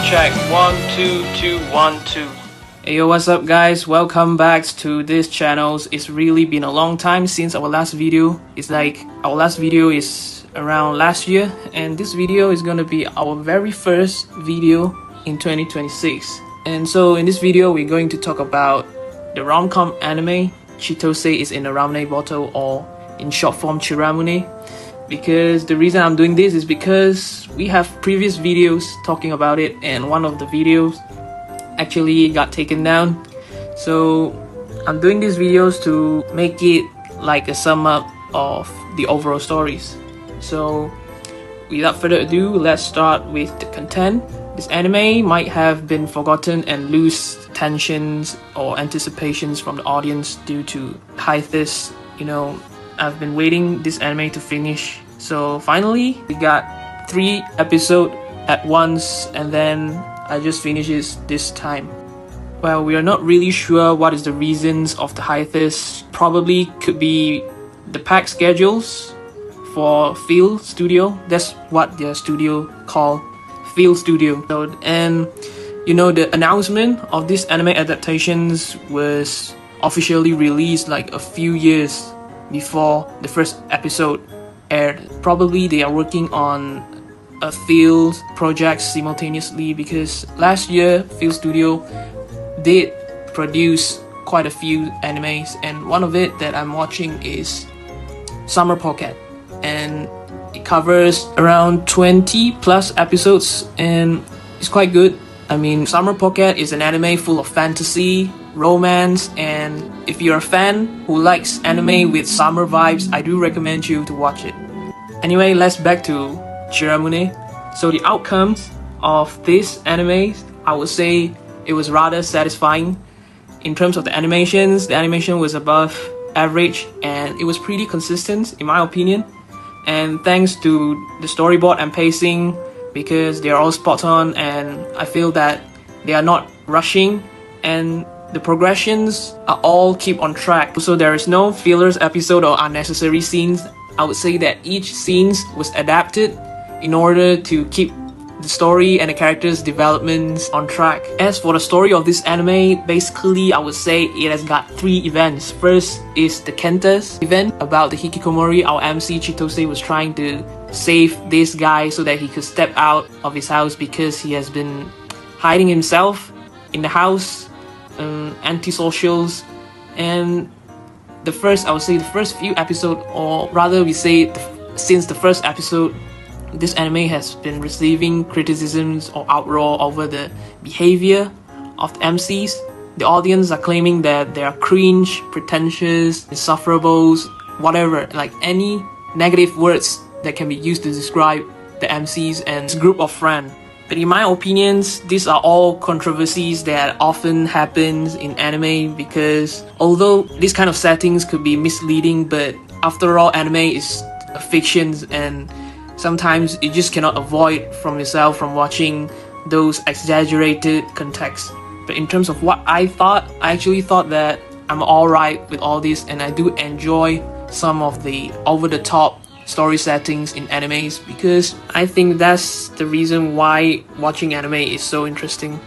check. 1 2 2 1 2. Hey yo, what's up guys? Welcome back to this channel. It's really been a long time since our last video. It's like our last video is around last year, and this video is gonna be our very first video in 2026. And so in this video we're going to talk about the rom-com anime Chitose is in a ramen bottle, or in short form Chiramune. Because the reason I'm doing this is because we have previous videos talking about it, and one of the videos actually got taken down. So I'm doing these videos to make it like a sum up of the overall stories. So without further ado, let's start with the content. This anime might have been forgotten and lose tensions or anticipations from the audience due to hiatus. I've been waiting this anime to finish, so finally we got 3 episodes at once, and then I just finished it this time. Well, we are not really sure what is the reasons of the hiatus. Probably could be the packed schedules for Field Studio. That's what their studio called, Field Studio. And the announcement of these anime adaptations was officially released like a few years before the first episode aired. Probably they are working on a Field project simultaneously, because last year Field Studio did produce quite a few animes, and one of it that I'm watching is Summer Pocket, and it covers around 20 plus episodes, and it's quite good. I mean, Summer Pocket is an anime full of fantasy, romance, and if you're a fan who likes anime with summer vibes, I do recommend you to watch it. Anyway, let's back to Chiramune. So the outcomes of this anime, I would say it was rather satisfying. In terms of the animation was above average, and it was pretty consistent in my opinion. And thanks to the storyboard and pacing, because they are all spot on, and I feel that they are not rushing, and the progressions are all keep on track. So there is no fillers episode or unnecessary scenes. I would say that each scene was adapted in order to keep the story and the characters' developments on track. As for the story of this anime, basically I would say it has got 3 events. First is the Kentas event about the Hikikomori. Our MC Chitose was trying to save this guy so that he could step out of his house, because he has been hiding himself in the house, antisocials. And I would say the first few episodes, or rather we say since the first episode, this anime has been receiving criticisms or outroar over the behavior of the MCs. The audience are claiming that they are cringe, pretentious, insufferable, whatever, like any negative words that can be used to describe the MCs and this group of friends. But in my opinions, these are all controversies that often happens in anime, because although these kind of settings could be misleading, but after all, anime is a fiction, and sometimes you just cannot avoid from yourself from watching those exaggerated contexts. But in terms of what I actually thought that I'm alright with all this, and I do enjoy some of the over-the-top story settings in animes, because I think that's the reason why watching anime is so interesting.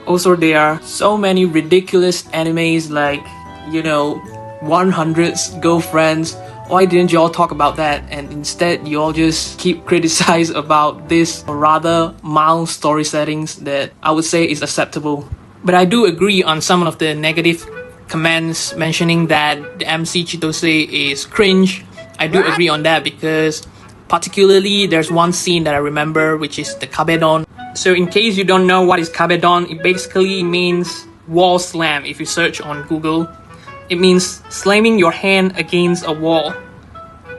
Also, there are so many ridiculous animes like 100's Girlfriends. Why didn't you all talk about that? And instead you all just keep criticize about this rather mild story settings that I would say is acceptable. But I do agree on some of the negative comments mentioning that the MC Chitose is cringe. I do agree on that, because particularly there's one scene that I remember, which is the kabedon. So in case you don't know what is kabedon, it basically means wall slam. If you search on Google, it means slamming your hand against a wall.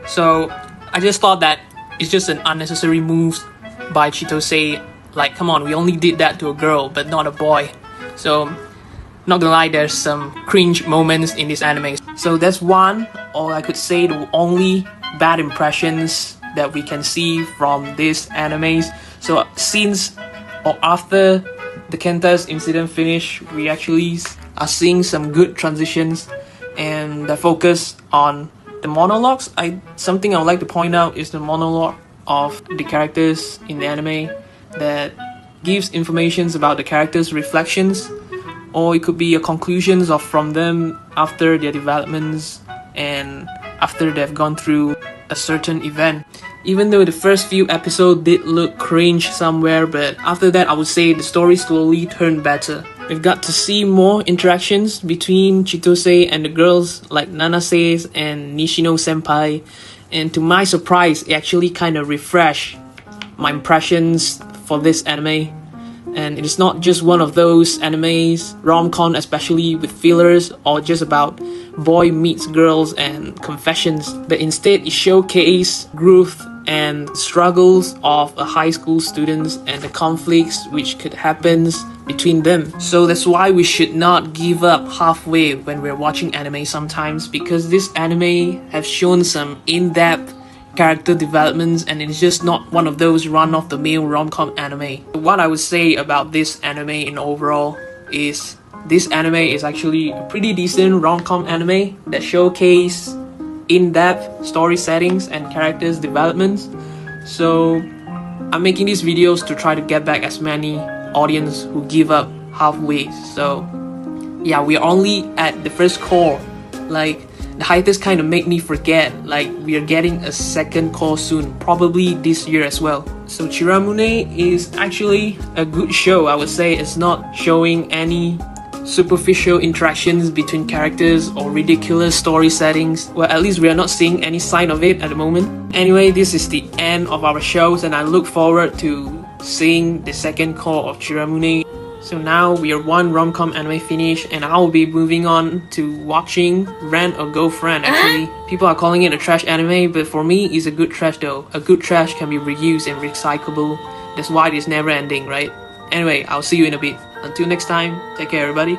So I just thought that it's just an unnecessary move by Chitose. Like, come on, we only did that to a girl but not a boy. So not gonna lie, there's some cringe moments in this anime. So that's one, or I could say the only bad impressions that we can see from these animes. So since or after the Kentas incident finish, we actually are seeing some good transitions, and the focus on the monologues. Something I would like to point out is the monologue of the characters in the anime, that gives informations about the characters' reflections, or it could be a conclusions of from them after their developments and after they've gone through a certain event. Even though the first few episodes did look cringe somewhere, but after that I would say the story slowly turned better. We've got to see more interactions between Chitose and the girls like Nanase and Nishino senpai, and to my surprise it actually kind of refreshed my impressions for this anime. And it is not just one of those animes, rom-com especially, with fillers or just about boy meets girls and confessions, but instead it showcases growth and struggles of a high school students and the conflicts which could happen between them. So that's why we should not give up halfway when we're watching anime sometimes, because this anime has shown some in-depth character developments, and it's just not one of those run-of-the-mill rom-com anime. What I would say about this anime in overall is this anime is actually a pretty decent rom-com anime that showcase in-depth story settings and characters developments. So I'm making these videos to try to get back as many audience who give up halfway. So yeah, we're only at the first cour. Like, the hiatus kind of made me forget, like, we are getting a second cour soon, probably this year as well. So Chiramune is actually a good show. I would say it's not showing any superficial interactions between characters or ridiculous story settings. Well, at least we are not seeing any sign of it at the moment. Anyway, this is the end of our shows, and I look forward to seeing the second cour of Chiramune. So now we are one rom-com anime finished, and I will be moving on to watching Rent or Girlfriend. Actually, people are calling it a trash anime, but for me, it's a good trash though. A good trash can be reused and recyclable. That's why it's never ending, right? Anyway, I'll see you in a bit. Until next time, take care everybody.